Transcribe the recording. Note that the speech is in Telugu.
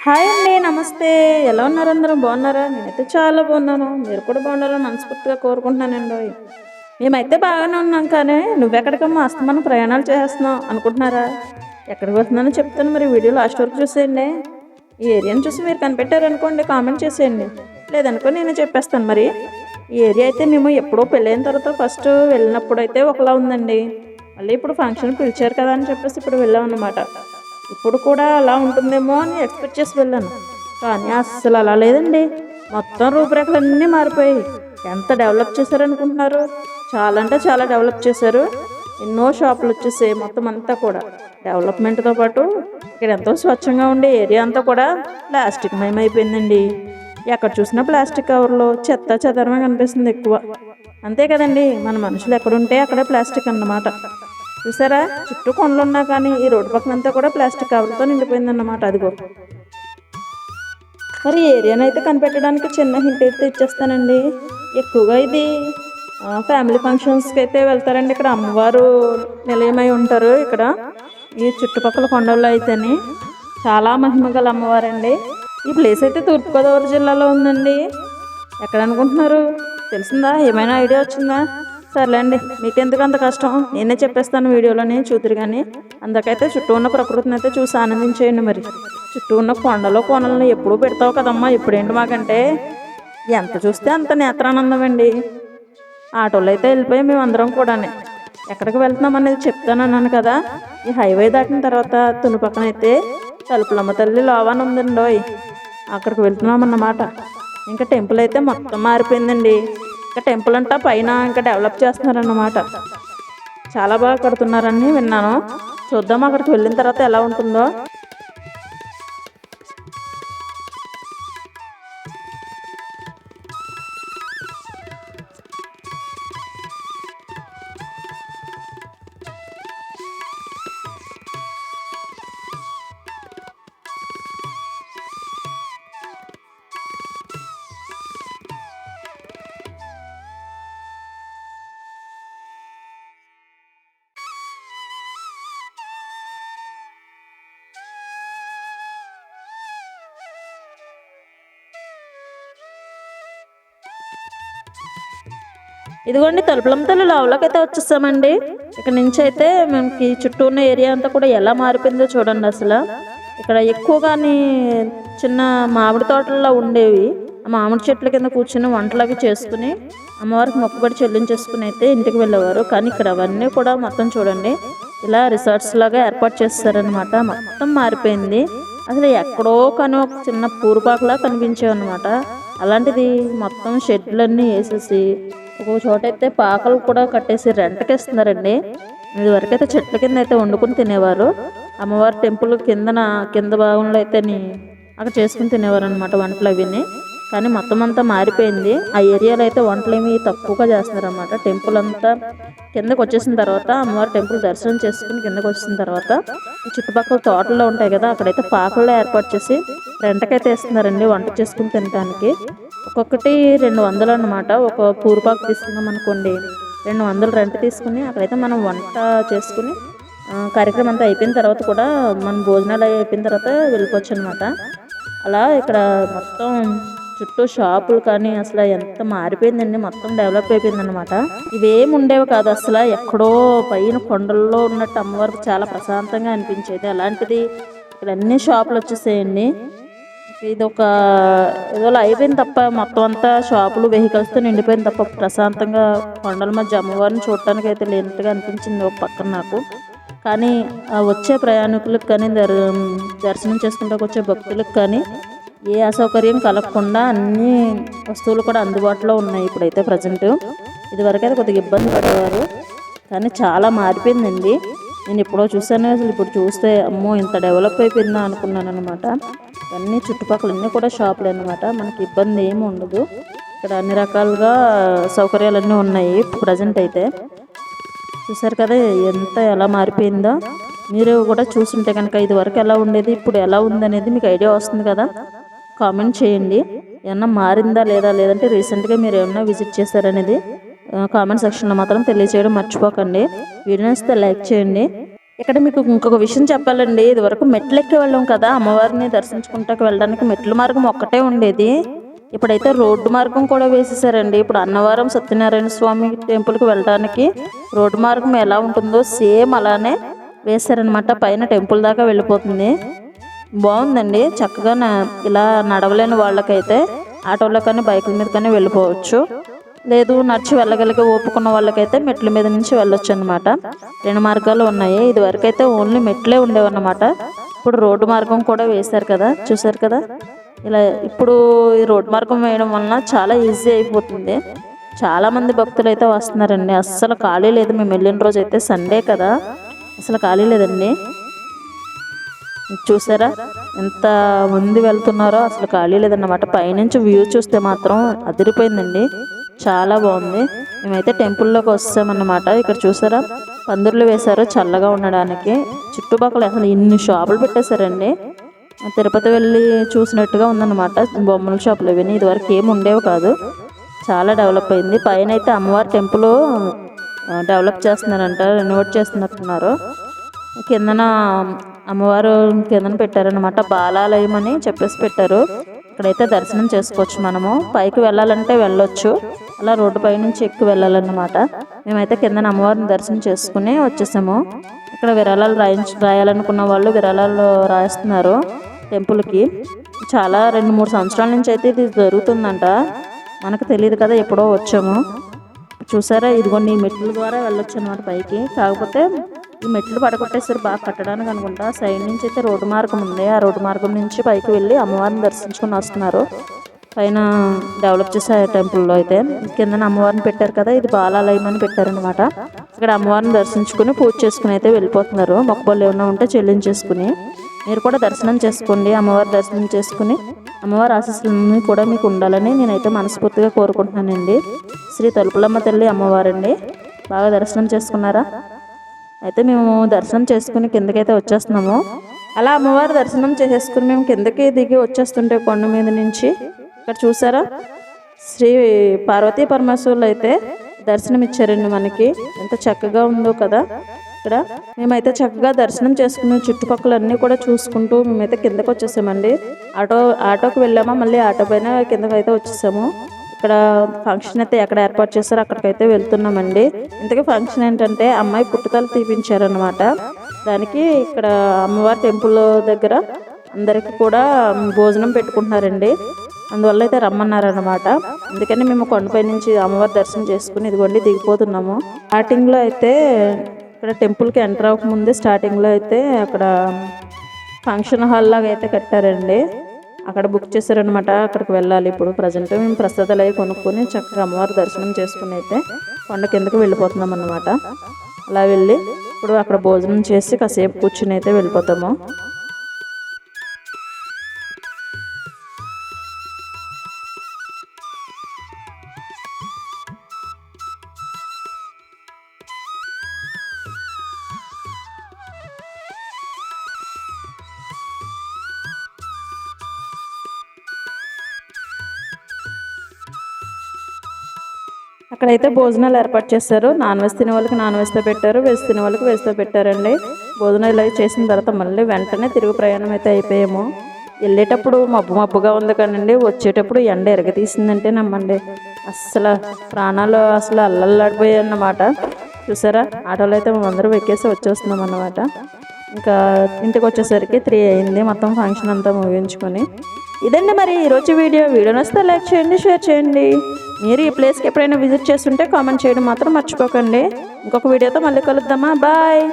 హాయ్ అండి. నమస్తే. ఎలా ఉన్నారు అందరూ? బాగున్నారా? నేనైతే చాలా బాగున్నాను. మీరు కూడా బాగుండాలని మనస్ఫూర్తిగా కోరుకుంటున్నానండోయ్. మేమైతే బాగానే ఉన్నాం కానీ నువ్వెక్కడికమ్మా అస్తమానం ప్రయాణాలు చేసేస్తున్నావు అనుకుంటున్నారా? ఎక్కడికి వెళ్తున్నానో చెప్తాను, మరి వీడియో లాస్ట్ వరకు చూసేయండి. ఈ ఏరియాని చూసి మీరు కనిపెట్టారనుకోండి కామెంట్ చేసేయండి. లేదనుకో నేనే చెప్పేస్తాను. మరి ఈ ఏరియా అయితే మేము ఎప్పుడో పెళ్ళైన తర్వాత ఫస్ట్ వెళ్ళినప్పుడు అయితే ఒకలా ఉందండి. మళ్ళీ ఇప్పుడు ఫంక్షన్ పిలిచారు కదా అని చెప్పేసి ఇప్పుడు వెళ్ళామన్నమాట. ఇప్పుడు కూడా అలా ఉంటుందేమో అని ఎక్స్పెక్ట్ చేసి వెళ్ళాను, కానీ అస్సలు అలా లేదండి. మొత్తం రూపురేఖలన్నీ మారిపోయాయి. ఎంత డెవలప్ చేశారనుకుంటున్నారు? చాలా అంటే చాలా డెవలప్ చేశారు. ఎన్నో షాపులు వచ్చేసాయి. మొత్తం అంతా కూడా డెవలప్మెంట్తో పాటు ఇక్కడ ఎంతో స్వచ్ఛంగా ఉండే ఏరియా అంతా కూడా ప్లాస్టిక్ మయమైపోయిందండి. ఎక్కడ చూసినా ప్లాస్టిక్ కవర్లో చెత్త చెదరమే కనిపిస్తుంది ఎక్కువ. అంతే కదండి, మన మనుషులు ఎక్కడుంటే అక్కడే ప్లాస్టిక్ అన్నమాట. చూసారా, చుట్టూ కొండలు ఉన్నా కానీ ఈ రోడ్డు పక్కనంతా కూడా ప్లాస్టిక్ కవర్తో నిండిపోయిందన్నమాట. అదిగో మరి ఏరియాని అయితే కనిపెట్టడానికి చిన్న హింట్ అయితే ఇచ్చేస్తానండి. ఎక్కువగా ఇది ఫ్యామిలీ ఫంక్షన్స్కి అయితే వెళ్తారండి. ఇక్కడ అమ్మవారు నిలయమై ఉంటారు. ఇక్కడ ఈ చుట్టుపక్కల కొండల్లో అయితేనే చాలా మహిమ గల అమ్మవారండి. ఈ ప్లేస్ అయితే తూర్పుగోదావరి జిల్లాలో ఉందండి. ఎక్కడ అనుకుంటున్నారు? తెలిసిందా? ఏమైనా ఐడియా వచ్చిందా? సర్లేండి, మీకెందుకు అంత కష్టం, నేనే చెప్పేస్తాను వీడియోలోనే చూతురు. కానీ అందుకైతే చుట్టూ ఉన్న ప్రకృతిని అయితే చూసి ఆనందించేయండి. మరి చుట్టూ ఉన్న కొండలో కోనలను ఎప్పుడూ పెడతావు కదమ్మా, ఇప్పుడేంటి మాకంటే ఎంత చూస్తే అంత నేత్రానందం అండి. ఆటోలో అయితే వెళ్ళిపోయి మేమందరం కూడా ఎక్కడికి వెళ్తున్నాం అనేది చెప్తానన్నాను కదా. ఈ హైవే దాటిన తర్వాత తుని పక్కన అయితే తలుపులమ్మ తల్లి లోవాన్ ఉందండోయ్, అక్కడికి వెళ్తున్నాం అన్నమాట. ఇంకా టెంపుల్ అయితే మొత్తం మారిపోయిందండి. ఇంకా టెంపుల్ అంటా పైన ఇంకా డెవలప్ చేస్తున్నారన్నమాట. చాలా బాగా కడుతున్నారని విన్నాను. చూద్దాం అక్కడికి వెళ్ళిన తర్వాత ఎలా ఉంటుందో. ఇదిగోండి, తలుపులమ్మ తల్లి లోపలికి అయితే వచ్చేసామండి. ఇక్కడ నుంచి అయితే మనకి చుట్టూ ఉన్న ఏరియా అంతా కూడా ఎలా మారిపోయిందో చూడండి. అసలు ఇక్కడ ఎక్కువగాని చిన్న మామిడి తోటల్లో ఉండేవి. ఆ మామిడి చెట్ల కింద కూర్చుని వంటలు అవి చేసుకుని అమ్మవారికి మొక్కుబడి చెల్లించేసుకుని అయితే ఇంటికి వెళ్ళేవారు. కానీ ఇక్కడ అవన్నీ కూడా మొత్తం చూడండి ఇలా రిసార్ట్స్ లాగా ఏర్పాటు చేస్తారనమాట. మొత్తం మారిపోయింది. అసలు ఎక్కడో కానీ ఒక చిన్న పూరుపాకలా కనిపించావు అనమాట. అలాంటిది మొత్తం షెడ్లన్నీ వేసేసి ఒక్కొక్క చోట అయితే పాకలు కూడా కట్టేసి రెంట్కి ఇస్తున్నారండి. ఇదివరకు అయితే చెట్ల కింద అయితే వండుకుని తినేవారు. అమ్మవారి టెంపుల్ కింద భాగంలో అయితే అక్కడ చేసుకుని తినేవారు అనమాట వంటలు అవిని. కానీ మొత్తం అంతా మారిపోయింది. ఆ ఏరియాలో అయితే వంటలు ఏమి తక్కువగా చేస్తున్నారు అనమాట. టెంపుల్ అంతా కిందకు వచ్చేసిన తర్వాత అమ్మవారి టెంపుల్ దర్శనం చేసుకుని కిందకు వచ్చిన తర్వాత ఈ చుట్టుపక్కల తోటల్లో ఉంటాయి కదా, అక్కడైతే పాకల్లో ఏర్పాటు చేసి రెంటకైతే ఇస్తున్నారండి వంట చేసుకుని తినడానికి. ఒక్కొక్కటి 200 అన్నమాట. ఒక పూరుపాకు తీసుకున్నాం అనుకోండి 200 రెంట్ తీసుకుని అక్కడైతే మనం వంట చేసుకుని కార్యక్రమం అంతా అయిపోయిన తర్వాత కూడా మన భోజనాలు అయిపోయిన తర్వాత వెళ్ళిపోవచ్చు అనమాట. అలా ఇక్కడ మొత్తం చుట్టూ షాపులు కానీ అసలు ఎంత మారిపోయిందండి. మొత్తం డెవలప్ అయిపోయిందనమాట. ఇవేమి ఉండేవి కాదు అసలు. ఎక్కడో పైన కొండల్లో ఉన్నట్టు అమ్మవారికి చాలా ప్రశాంతంగా అనిపించేది. అలాంటిది ఇక్కడ అన్ని షాపులు వచ్చేసాయండి. ఇది ఒక ఏదో అయిపోయింది తప్ప మొత్తం అంతా షాపులు వెహికల్స్తో నిండిపోయింది తప్ప ప్రశాంతంగా కొండల మధ్య అమ్మవారిని చూడటానికి అయితే లేనట్టుగా అనిపించింది ఒక పక్కన నాకు. కానీ వచ్చే ప్రయాణికులకు కానీ దర్శనం చేసుకుంటూ వచ్చే భక్తులకు కానీ ఏ అసౌకర్యం కలగకుండా అన్ని వస్తువులు కూడా అందుబాటులో ఉన్నాయి ఇప్పుడైతే ప్రజెంట్. ఇదివరకైతే కొద్దిగా ఇబ్బంది పడేవారు, కానీ చాలా మారిపోయిందండి. నేను ఎప్పుడో చూసాను, అసలు ఇప్పుడు చూస్తే అమ్మో ఇంత డెవలప్ అయిపోయిందా అనుకున్నాను అనమాట. అన్నీ చుట్టుపక్కల అన్నీ కూడా షాపులు అనమాట. మనకి ఇబ్బంది ఏమి ఉండదు. ఇక్కడ అన్ని రకాలుగా సౌకర్యాలన్నీ ఉన్నాయి ప్రజెంట్ అయితే. చూసారు కదా ఎలా మారిపోయిందో. మీరు కూడా చూసుంటే కనుక ఇదివరకు ఎలా ఉండేది ఇప్పుడు ఎలా ఉందనేది మీకు ఐడియా వస్తుంది కదా. కామెంట్ చేయండి, ఏమన్నా మారిందా లేదంటే రీసెంట్గా మీరు ఏమన్నా విజిట్ చేశారనేది కామెంట్ సెక్షన్లో మాత్రం తెలియజేయడం మర్చిపోకండి. వీడియో నచ్చితే లైక్ చేయండి. ఇక్కడ మీకు ఇంకొక విషయం చెప్పాలండి. ఇదివరకు మెట్లు ఎక్కి వెళ్ళాం కదా, అమ్మవారిని దర్శించుకుంటాకి వెళ్ళడానికి మెట్ల మార్గం ఒక్కటే ఉండేది. ఇప్పుడైతే రోడ్డు మార్గం కూడా వేసేసారండి. ఇప్పుడు అన్నవరం సత్యనారాయణ స్వామి టెంపుల్కి వెళ్ళడానికి రోడ్డు మార్గం ఎలా ఉంటుందో సేమ్ అలానే వేశారనమాట. పైన టెంపుల్ దాకా వెళ్ళిపోతుంది. బాగుందండి. చక్కగా ఇలా నడవలేని వాళ్ళకైతే ఆటోలో కానీ బైకుల మీద కానీ వెళ్ళిపోవచ్చు. లేదు నడిచి వెళ్ళగలిగే ఓపుకున్న వాళ్ళకైతే మెట్ల మీద నుంచి వెళ్ళొచ్చు అనమాట. 2 మార్గాలు ఉన్నాయి. ఇది వరకు అయితే ఓన్లీ మెట్లే ఉండేవన్నమాట. ఇప్పుడు రోడ్డు మార్గం కూడా వేశారు కదా, చూసారు కదా. ఇలా ఇప్పుడు ఈ రోడ్డు మార్గం వేయడం వలన చాలా ఈజీ అయిపోతుంది. చాలామంది భక్తులు అయితే వస్తున్నారండి. అస్సలు ఖాళీ లేదు. మేము వెళ్ళిన రోజు అయితే సండే కదా, అసలు ఖాళీ లేదండి. చూసారా ఎంత మంది వెళ్తున్నారో, అసలు ఖాళీ లేదన్నమాట. పైనుంచి వ్యూ చూస్తే మాత్రం అదిరిపోయిందండి. చాలా బాగుంది. మేమైతే టెంపుల్లోకి వస్తామన్నమాట. ఇక్కడ చూసారా పందిర్లు వేశారు చల్లగా ఉండడానికి. చుట్టుపక్కల అసలు ఇన్ని షాపులు పెట్టేశారండి. తిరుపతి వెళ్ళి చూసినట్టుగా ఉందన్నమాట. బొమ్మల షాపులు ఇవన్నీ ఇదివరకు ఏమి ఉండేవి కాదు. చాలా డెవలప్ అయింది. పైన అయితే అమ్మవారి టెంపుల్ డెవలప్ చేస్తున్నారంట, రెనోవేట్ చేస్తున్నట్టున్నారు. కిందన అమ్మవారు కిందన పెట్టారనమాట. బాలాలయం అని చెప్పేసి పెట్టారు. ఇక్కడైతే దర్శనం చేసుకోవచ్చు. మనము పైకి వెళ్ళాలంటే వెళ్ళొచ్చు, అలా రోడ్డు పై నుంచి ఎక్కి వెళ్ళాలన్నమాట. మేమైతే కిందన అమ్మవారిని దర్శనం చేసుకుని వచ్చేసాము. ఇక్కడ విరాళాలు రాయాలనుకున్న వాళ్ళు విరాళాలు రాయిస్తున్నారు టెంపుల్కి. చాలా 2-3 సంవత్సరాల నుంచి అయితే ఇది జరుగుతుందంట. మనకు తెలియదు కదా, ఎప్పుడో వచ్చాము. చూసారా ఇదిగోండి ఈ మెట్ల ద్వారా వెళ్ళొచ్చు అనమాట పైకి. కాకపోతే ఈ మెట్లు పడగొట్టేసారు బాగా కట్టడానికి అనుకుంటా. సైడ్ నుంచి అయితే రోడ్డు మార్గం ఉంది. ఆ రోడ్డు మార్గం నుంచి పైకి వెళ్ళి అమ్మవారిని దర్శించుకుని వస్తున్నారు. పైన డెవలప్ చేసే టెంపుల్లో అయితే కింద అమ్మవారిని పెట్టారు కదా, ఇది బాలాలయం అని పెట్టారనమాట. ఇక్కడ అమ్మవారిని దర్శించుకుని పూజ చేసుకుని అయితే వెళ్ళిపోతున్నారు. మొక్కుబళ్ళు ఏమైనా ఉంటే చెల్లించేసుకుని మీరు కూడా దర్శనం చేసుకోండి. అమ్మవారి దర్శనం చేసుకుని అమ్మవారి ఆశీస్సులన్నీ కూడా మీకు ఉండాలని నేనైతే మనస్ఫూర్తిగా కోరుకుంటున్నానండి. శ్రీ తలుపులమ్మ తల్లి అమ్మవారండి. బాగా దర్శనం చేసుకున్నారా? అయితే మేము దర్శనం చేసుకుని కిందకైతే వచ్చేస్తున్నాము. అలా అమ్మవారి దర్శనం చేసేసుకుని మేము కిందకి దిగి వచ్చేస్తుంటే కొండ మీద నుంచి ఇక్కడ చూసారా శ్రీ పార్వతీ పరమేశ్వరులు అయితే దర్శనం ఇచ్చారండి మనకి. ఎంత చక్కగా ఉందో కదా. ఇక్కడ మేమైతే చక్కగా దర్శనం చేసుకుని చుట్టుపక్కలన్నీ కూడా చూసుకుంటూ మేమైతే కిందకి వచ్చేసామండి. ఆటోకి వెళ్ళామా, మళ్ళీ ఆటో పైన కిందకి అయితే వచ్చేసాము. ఇక్కడ ఫంక్షన్ అయితే ఎక్కడ ఏర్పాటు చేస్తారో అక్కడికైతే వెళ్తున్నామండి. ఇంతకీ ఫంక్షన్ ఏంటంటే అమ్మాయి పుట్టుకలు తీపించారనమాట. దానికి ఇక్కడ అమ్మవారి టెంపుల్ దగ్గర అందరికి కూడా భోజనం పెట్టుకుంటున్నారండి. అందువల్ల అయితే రమ్మన్నారనమాట. అందుకని మేము కొండపై నుంచి అమ్మవారి దర్శనం చేసుకుని ఇదిగోండి దిగిపోతున్నాము. స్టార్టింగ్లో అయితే ఇక్కడ టెంపుల్కి ఎంటర్ అవ్వకముందే స్టార్టింగ్లో అయితే అక్కడ ఫంక్షన్ హాల్ లాగా అయితే కట్టారండి. అక్కడ బుక్ చేశారనమాట. అక్కడికి వెళ్ళాలి. ఇప్పుడు ప్రజెంట్ మేము ప్రసాదాలు అవి కొనుక్కొని చక్కగా అమ్మవారి దర్శనం చేసుకుని అయితే కొండ కిందకి వెళ్ళిపోతున్నాం అన్నమాట. అలా వెళ్ళి ఇప్పుడు అక్కడ భోజనం చేసి కాసేపు కూర్చుని అయితే వెళ్ళిపోతాము. అక్కడైతే భోజనాలు ఏర్పాటు చేశారు. నాన్ వెజ్ తినే వాళ్ళకి నాన్ వెజ్తో పెట్టారు, వెజ్ తినే వాళ్ళకి వెజ్తో పెట్టారండి. భోజనాలు అవి చేసిన తర్వాత మళ్ళీ వెంటనే తిరుగు ప్రయాణం అయితే అయిపోయాము. వెళ్ళేటప్పుడు మబ్బుగా ఉంది కానండి, వచ్చేటప్పుడు ఎండ ఎరగతీసిందంటే నమ్మండి అస్సలు ప్రాణాలు అసలు అల్లల్లాడిపోయాయి అన్నమాట. చూసారా ఆటోలో అయితే మేమందరం ఎక్కేసి వచ్చేస్తున్నాం అన్నమాట. ఇంకా ఇంటికి వచ్చేసరికి 3 అయింది. మొత్తం ఫంక్షన్ అంతా ముగించుకొని ఇదండి మరి ఈరోజు వీడియో నచ్చితే లైక్ చేయండి, షేర్ చేయండి. మీరు ఈ ప్లేస్కి ఎప్పుడైనా విజిట్ చేస్తుంటే కామెంట్ చేయడం మాత్రం మర్చిపోకండి. ఇంకొక వీడియోతో మళ్ళీ కలుద్దామా. బాయ్.